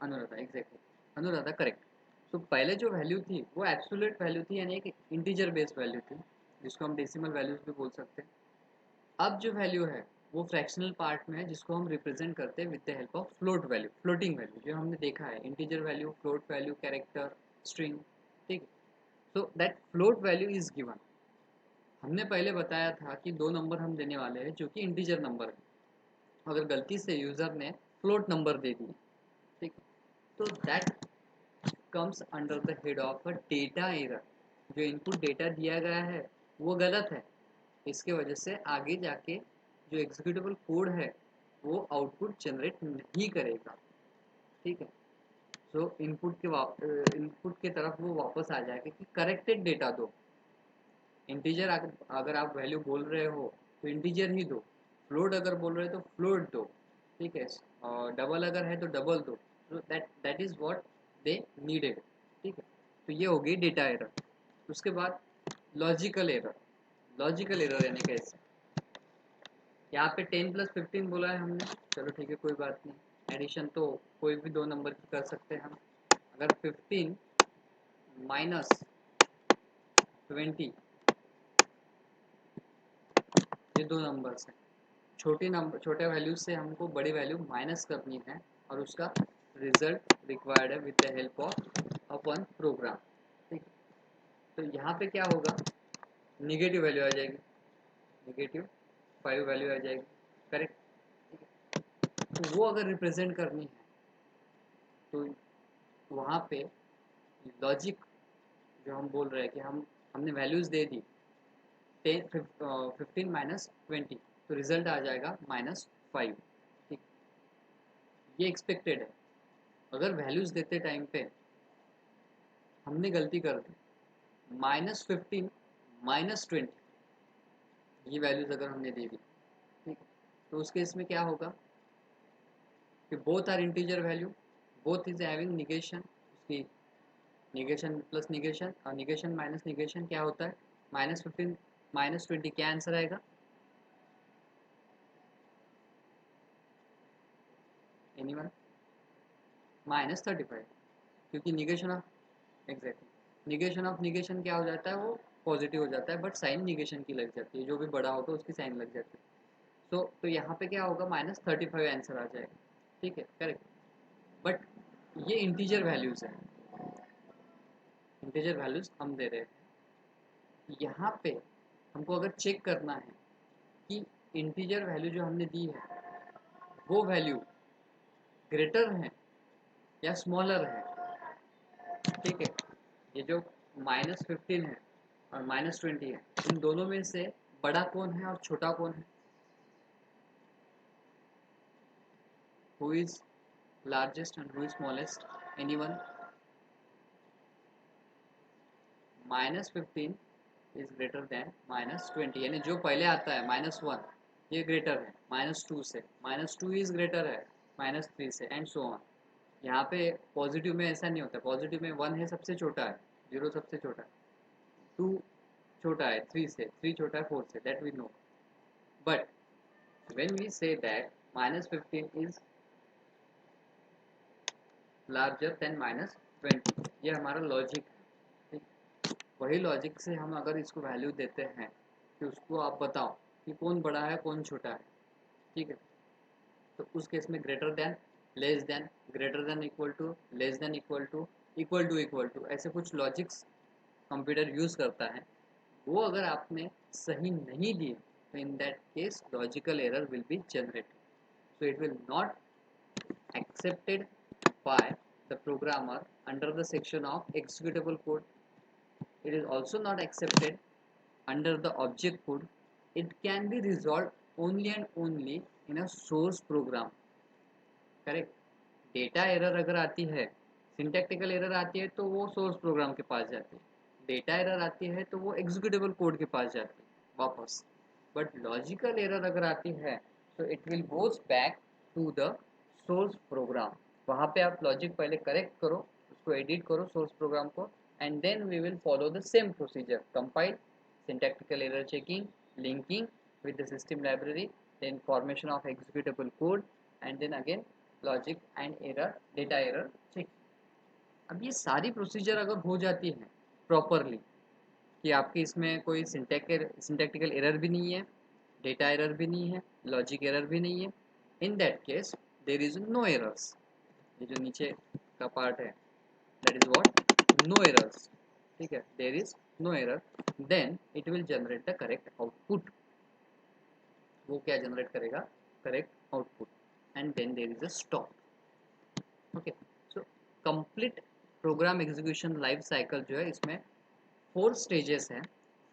Anuradha, exactly. Anuradha, correct. तो पहले जो वैल्यू थी वो एब्सोल्यूट वैल्यू थी, यानी एक इंटीजर बेस्ड वैल्यू थी, जिसको हम डेसिमल वैल्यूज भी बोल सकते हैं। अब जो वैल्यू है वो फ्रैक्शनल पार्ट में है, जिसको हम रिप्रेजेंट करते हैं with the help of float value, floating value, जो हमने देखा है integer value, float value, character, string, ठीक। So that float value is given. हमने पहले बताया था कि दो नंबर हम देने वाले हैं जो कि इंटीजर नंबर है, अगर गलती से यूजर ने फ्लोट नंबर दे दिए, ठीक, तो that comes under the head of a data error. जो इनपुट डेटा दिया गया है वो गलत है, इसके वजह से आगे जाके जो एग्जीक्यूटेबल कोड है वो आउटपुट जनरेट नहीं करेगा, ठीक है। सो इनपुट के तरफ वो वापस आ जाएगा कि करेक्टेड डेटा दो। इंटीजर अगर आप वैल्यू बोल रहे हो तो इंटीजर ही दो, फ्लोट अगर बोल रहे हो तो फ्लोट दो, ठीक है, और डबल अगर है तो डबल दो। तो that is what they needed, ठीक है। तो ये हो गई डेटा एरर। उसके बाद लॉजिकल एरर। लॉजिकल एरर यानी कैसे? यहाँ पे 10+15 बोला है हमने, चलो ठीक है, कोई बात नहीं, एडिशन तो कोई भी दो नंबर की कर सकते हैं हम। अगर 15 -20, ये दो नंबर्स हैं, छोटे वैल्यू से हमको बड़ी वैल्यू माइनस करनी है, और उसका रिजल्ट रिक्वायर्ड है विद द हेल्प ऑफ अपन प्रोग्राम, ठीक। तो यहाँ पे क्या होगा? निगेटिव वैल्यू आ जाएगी, -5 वैल्यू आ जाएगी, करेक्ट। तो वो अगर रिप्रेजेंट करनी है तो वहाँ पे लॉजिक जो हम बोल रहे हैं कि हमने वैल्यूज दे दी 15 -20, तो रिजल्ट आ जाएगा -5, ठीक। ये एक्सपेक्टेड है। अगर वैल्यूज देते टाइम पे हमने गलती कर दी, -15 -20, ये वैल्यूज अगर हमने दे दी, ठीक, तो उस केस में क्या होगा कि both are integer value, both is having negation. उसकी निगेशन प्लस निगेशन और निगेशन माइनस निगेशन क्या होता है? -15 -20, क्या आंसर आएगा? एनीवन? -35, क्योंकि negation of, exactly, negation of negation क्या हो जाता है? वो पॉजिटिव हो जाता है, बट साइन निगेशन की लग जाती है, जो भी बड़ा होता है उसकी साइन लग जाती है। तो यहाँ पे क्या होगा? -35 आंसर आ जाएगा, ठीक है, करेक्ट। बट ये इंटीजर वैल्यूज है, इंटीजर वैल्यूज हम दे रहे हैं। यहाँ पे हमको अगर चेक करना है कि इंटीजर वैल्यू जो हमने दी है वो वैल्यू ग्रेटर है या स्मॉलर है, ठीक है। ये जो -15 है और -20 है, इन दोनों में से बड़ा कौन है और छोटा कौन है? Who is largest and who is smallest? Anyone? -15 is greater than -20, यानी जो पहले आता है -1 ये ग्रेटर है -2 से, -2 इज ग्रेटर है -3 से, एंड सो ऑन। यहाँ पे पॉजिटिव में ऐसा नहीं होता, पॉजिटिव में 1 है सबसे छोटा है, 0 सबसे छोटा है, 2 छोटा है 3 से, 3 छोटा है 4 से, that we know. But when we say that -15 is larger than -20, ये हमारा लॉजिक है। वही लॉजिक से हम अगर इसको वैल्यू देते हैं कि उसको आप बताओ कि कौन बड़ा है कौन छोटा है, ठीक है, तो उस केस में greater than, less than, greater than equal to, less than equal to, equal to ऐसे कुछ लॉजिक्स कंप्यूटर यूज़ करता है। वो अगर आपने सही नहीं दिए तो इन that case logical error will be generated, so it will not accepted by the programmer under the section of executable code. It is also not accepted under the object code. It can be resolved only and only in a source program. Correct. Data error अगर आती है, syntactical error आती है तो वो source program के पास जाती है, डेटा एरर आती है तो वो एग्जीक्यूटेबल कोड के पास जाती है वापस। बट लॉजिकल एरर अगर आती है तो it will goes back to the source program. वहाँ पे आप लॉजिक पहले करेक्ट करो, उसको एडिट करो सोर्स प्रोग्राम को, and then we will follow the same procedure, compile, syntactical error checking, linking with the system library, then formation of executable code, and then again logic and error, data error check. अब ये सारी procedure अगर हो जाती है properly कि आपके इसमें कोई सिंटैक्टिकल एरर भी नहीं है, डेटा एरर भी नहीं है, लॉजिक एरर भी नहीं है, in that case there is no errors. ये जो नीचे का पार्ट है that is what, no errors, ठीक है, there is no error, then it will generate the correct output. वो क्या जनरेट करेगा, correct output, and then there is a stop. Okay, so complete program execution life cycle जो है इसमें 4 stages हैं।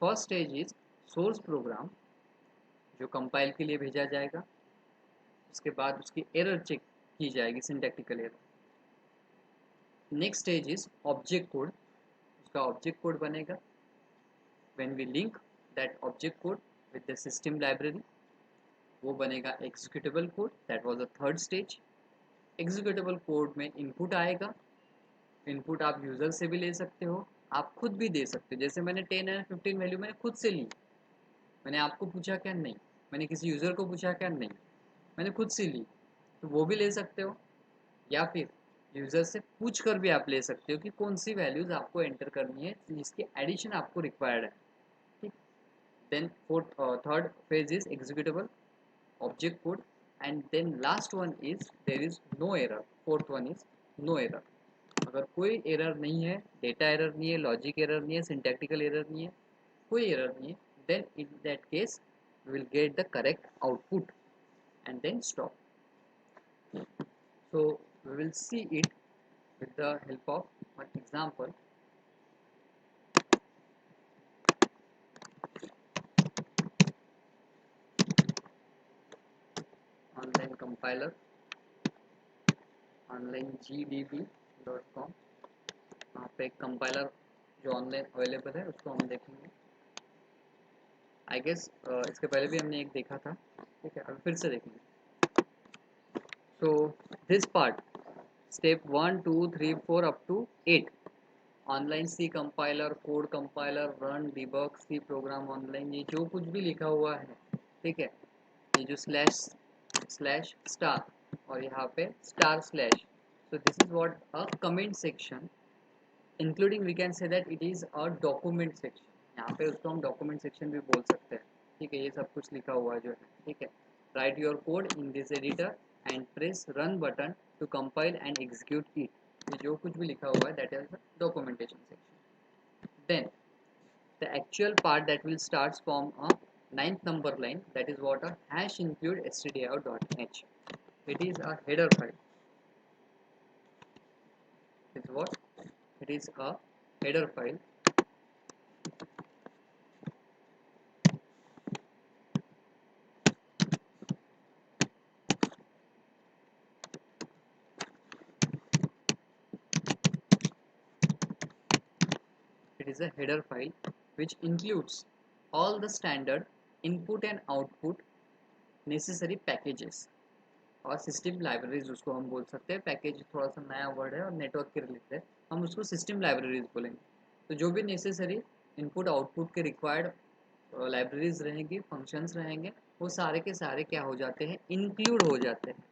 First stage is source program जो compile के लिए भेजा जाएगा, उसके बाद उसकी एरर चेक की जाएगी, syntactical error. Next stage is object code, उसका ऑब्जेक्ट कोड बनेगा, when we link that object code with the system library वो बनेगा executable code, that was the third stage. Executable code में इनपुट आएगा, input आप user से भी ले सकते हो, आप खुद भी दे सकते हो, जैसे मैंने 10 एंड 15 वैल्यू मैंने खुद से ली, मैंने आपको पूछा क्या, नहीं, मैंने किसी यूज़र को पूछा क्या, नहीं, मैंने खुद से ली, तो वो भी ले सकते हो, या फिर यूज़र से पूछ कर भी आप ले सकते हो कि कौन सी वैल्यूज़ आपको एंटर करनी है जिसकी एडिशन आपको रिक्वायर्ड है, ठीक। Then third phase is executable object code, and then last one is there is no error, fourth one is no error. अगर कोई एरर नहीं है, डेटा एरर नहीं है, लॉजिक एरर नहीं है, सिंटैक्टिकल एरर नहीं है, कोई एरर नहीं है, then in that case we will get the correct output and then stop. So we will see it with the help of one example. Online compiler, onlinegdb.com, वहाँ पे एक कंपाइलर जो online available है उसको हम देखेंगे। आई गेस इसके पहले भी हमने एक देखा था, ठीक है, अब फिर से देखेंगे। So this part, step 1 2 3 4 up to 8, online C compiler, code compiler, run, debug, C program online, ये जो कुछ भी लिखा हुआ है, ठीक है, ये जो स्लैश स्लैश स्टार और यहाँ पे star slash, so this is what a comment section, including we can say that it is a document section, यहाँ पे उसको हम document section भी बोल सकते हैं, ठीक है, ये सब कुछ लिखा हुआ है जो है, ठीक है। write your code in this editor and press run button to compile and execute it, ये जो कुछ भी लिखा हुआ है that is the documentation section. Then the actual part that will start from a ninth number line, that is what a hash include stdio.h, it is a header file, it is what, it is a header file, it is a header file which includes all the standard input and output necessary packages और system libraries उसको हम बोल सकते हैं. Package थोड़ा सा नया word है और नेटवर्क के रिलेटेड है, हम उसको सिस्टम लाइब्रेरीज बोलेंगे. तो जो भी नेसेसरी इनपुट आउटपुट के रिक्वायर्ड लाइब्रेरीज रहेंगी, फंक्शंस रहेंगे, वो सारे के सारे क्या हो जाते हैं, इंक्लूड हो जाते हैं.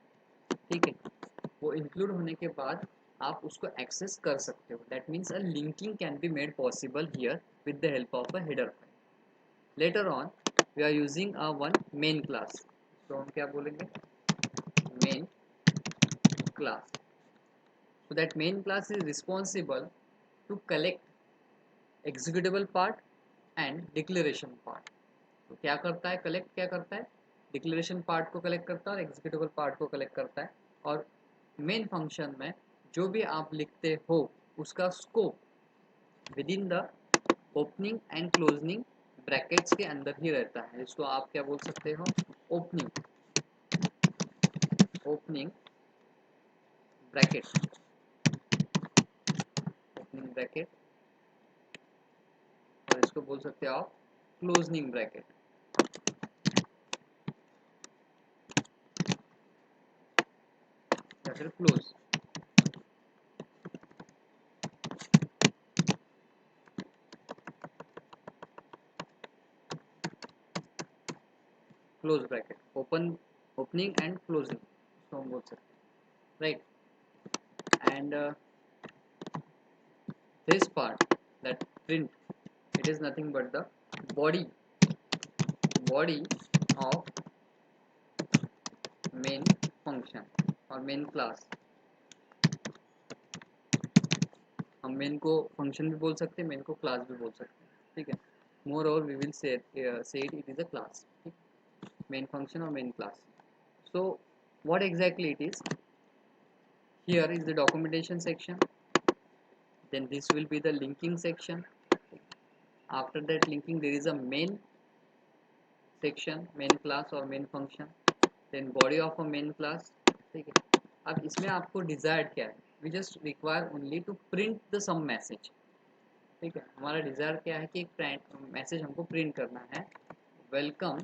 ठीक है, वो इंक्लूड होने के बाद आप उसको एक्सेस कर सकते हो. That means a linking can be made possible here with the help of a header file. Later on we are using a one main class. तो हम क्या बोलेंगे, main class. So that main class is responsible to collect executable part and declaration part. तो क्या करता है, collect क्या करता है, डिक्लेरेशन पार्ट को कलेक्ट करता है और एग्जीक्यूटेबल पार्ट को कलेक्ट करता है. और मेन फंक्शन में जो भी आप लिखते हो उसका scope within the opening and closing brackets के अंदर ही रहता है. इसको आप क्या बोल सकते हो, opening opening bracket, opening bracket, और इसको बोल सकते हो आप क्लोजनिंग ब्रैकेट या फिर close. Close bracket, open, opening and closing इसको हम बोल सकते हैं, right. And this part, that print, it is nothing but the body of main function और main class. हम main को function भी बोल सकते हैं, main को class भी बोल सकते हैं. ठीक है, मोर और we will say it is a class. ठीक, main function और main class. So what exactly it is, here is the documentation section, then this will be the linking section. After that linking there is a main section, main class और main function, then body of a main class. ठीक है, अब इसमें आपको desired क्या है, we just require only to print the some message. ठीक है, हमारा डिजायर क्या है कि एक मैसेज हमको प्रिंट करना है, welcome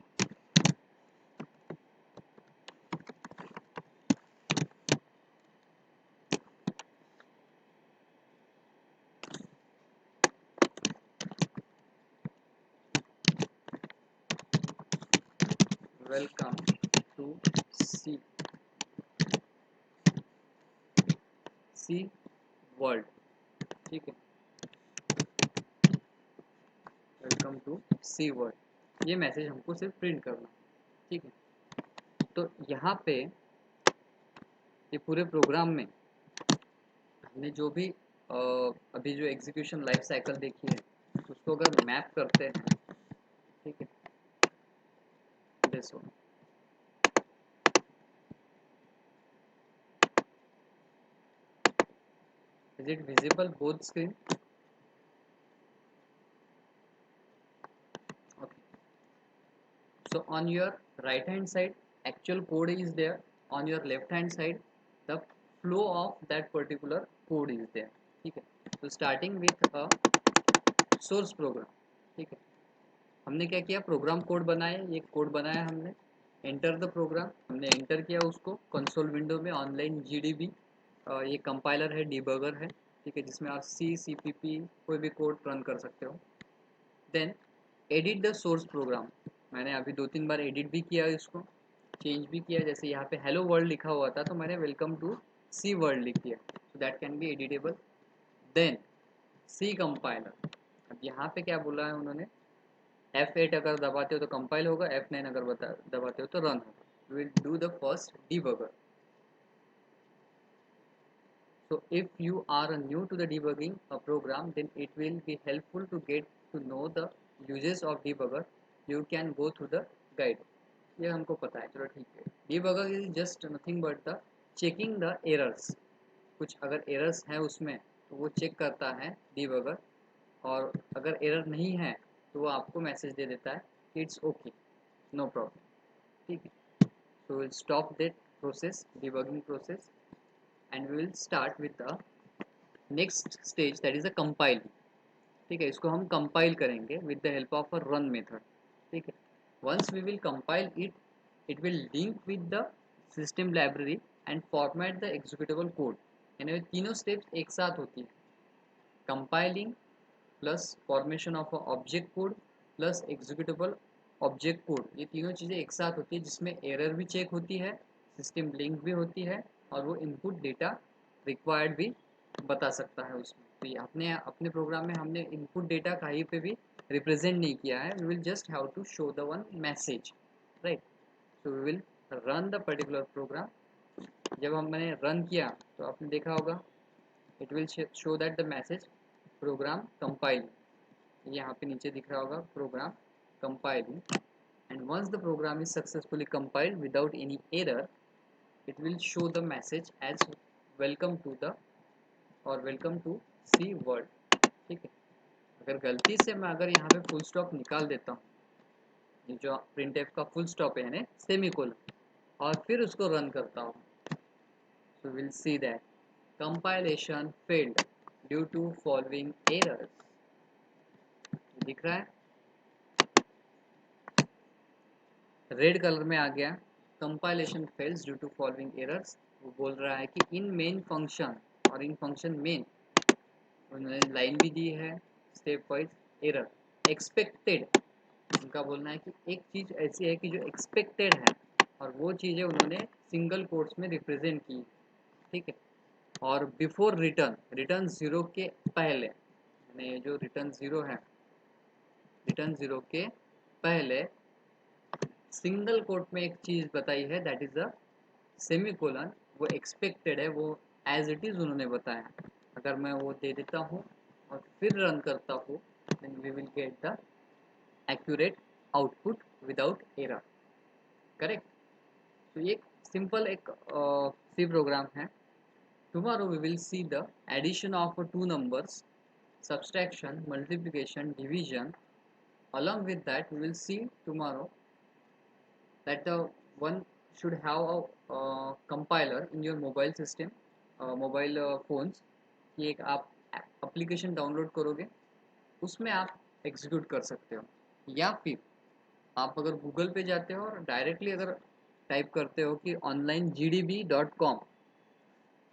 welcome to C C world. ठीक है, वेलकम टू सी वर्ल्ड, ये मैसेज हमको सिर्फ प्रिंट करना. ठीक है, तो यहाँ पे ये पूरे प्रोग्राम में हमने जो भी अभी जो एग्जीक्यूशन लाइफ साइकिल देखी है उसको अगर मैप करते हैं, ठीक है, this one, is it visible both screen? Okay, so on your right hand side actual code is there, on your left hand side the flow of that particular code is there. ठीक है, so starting with a source program. ठीक है, हमने क्या किया, program code बनाए, ये code बनाया हमने, एंटर द प्रोग्राम, हमने एंटर किया उसको कंसोल विंडो में, ऑनलाइन जीडीबी, ये कंपाइलर है, डिबगर है. ठीक है, जिसमें आप सीपीपी कोई भी कोड रन कर सकते हो. Then edit the source program, मैंने अभी 2-3 बार एडिट भी किया, इसको चेंज भी किया. जैसे यहाँ पे हेलो वर्ल्ड लिखा हुआ था तो मैंने वेलकम टू सी वर्ल्ड लिख दिया, so that can be editable. Then C compiler, अब यहाँ पे क्या बोला है उन्होंने, F8 अगर दबाते हो तो कंपाइल होगा, F9 अगर दबाते हो तो रन होगा. We will do the first debugger. So if you are new to the debugging program, then it will be helpful to get to know the uses of debugger. You can go through the guide. ये हमको पता है, चलो ठीक है. Debugger is just nothing but the checking the errors. कुछ अगर errors हैं उसमें तो वो चेक करता है debugger, और अगर error नहीं है तो वो आपको मैसेज दे देता है कि it's okay, no problem. ठीक है, so we'll stop that process, debugging process, and we will start with the next stage, that is a compiling. ठीक ठीक है, इसको हम कंपाइल करेंगे with the help of a run method. ठीक है, once we will compile it will link with the system library and format the executable code. यानी तीनों स्टेप्स एक साथ होती है, compiling plus formation of object code plus executable object code, ये तीनों चीज़ें एक साथ होती है, जिसमें एरर भी चेक होती है, सिस्टम लिंक भी होती है, और वो इनपुट डेटा रिक्वायर्ड भी बता सकता है उसमें। तो ये अपने अपने प्रोग्राम में हमने इनपुट डेटा कहीं पे भी रिप्रेजेंट नहीं किया है, we will just have to show the one message, right. So we will run the particular program. जब हमने रन किया तो आपने देखा होगा it will show that the message program compiling, यहाँ पे नीचे दिख रहा होगा program compiling. And once the program is successfully compiled without any error it will show the message as welcome to the और welcome to C world। ठीक है, अगर गलती से मैं अगर यहाँ पे फुल स्टॉप निकाल देता हूँ, ये जो printf का फुल स्टॉप है यानी सेमीकोलन, और फिर उसको रन करता हूँ, so we'll see that compilation failed due to following errors। दिख रहा है रेड कलर में आ गया, compilation fails due to following errors. वो बोल रहा है कि इन मेन फंक्शन, और इन फंक्शन मेन उन्होंने लाइन भी दी है स्टेप वाइज एरर एक्सपेक्टेड। उनका बोलना है कि एक चीज़ ऐसी है कि जो एक्सपेक्टेड है, और वो चीज़ें उन्होंने सिंगल कोट्स में रिप्रेजेंट की। ठीक है, और बिफोर रिटर्न, रिटर्न ज़ीरो के पहले, यानी जो रिटर्न ज़ीरो है, रिटर्न ज़ीरो के पहले सिंगल कोट में एक चीज़ बताई है, दैट इज़ द सेमीकोलन। वो एक्सपेक्टेड है, वो एज इट इज़ उन्होंने बताया। अगर मैं वो दे देता हूँ और फिर रन करता हूँ, then we will get the accurate output without error, correct. तो ये सिंपल एक सी प्रोग्राम है। Tomorrow we will see the addition of two numbers, subtraction, multiplication, division. Along with that, we will see tomorrow that the one should have a compiler in your mobile system, mobile phones, कि एक आप application download करोगे, उसमें आप execute कर सकते हो, या फिर आप अगर गूगल पे जाते हो और डायरेक्टली अगर टाइप करते हो कि onlinegdb.com,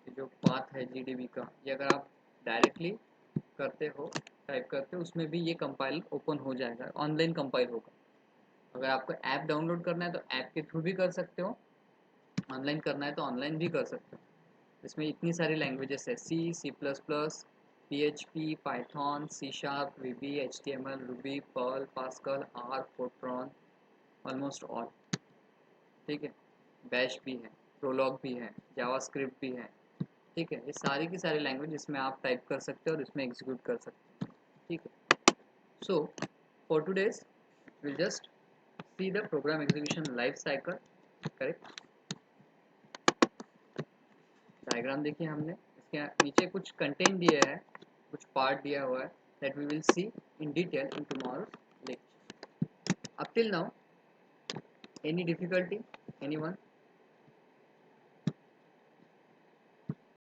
जो पाथ है जीडीबी का, ये अगर आप डायरेक्टली करते हो, टाइप करते हो, उसमें भी ये कंपाइल ओपन हो जाएगा, ऑनलाइन कंपाइल होगा। अगर आपको ऐप डाउनलोड करना है तो ऐप के थ्रू भी कर सकते हो, ऑनलाइन करना है तो ऑनलाइन भी कर सकते हो। इसमें इतनी सारी लैंग्वेजेस है, C, C plus plus, P H P, Python, C sharp, V B, H T M L, Ruby, Perl, Pascal, R, Fortran, almost all. ठीक है, बैश भी है, प्रोलॉग भी है, जावास्क्रिप्ट भी है। ठीक है, ये सारी की सारी लैंग्वेज इसमें आप टाइप कर सकते हो और इसमें एग्जीक्यूट कर सकते हो। ठीक है, so for today's we'll just see the program execution life cycle, correct. Diagram देखिए हमने, इसके नीचे कुछ कंटेंट दिया है, कुछ पार्ट दिया हुआ है, that we will see in detail in tomorrow's lecture. Up till now, any difficulty, anyone?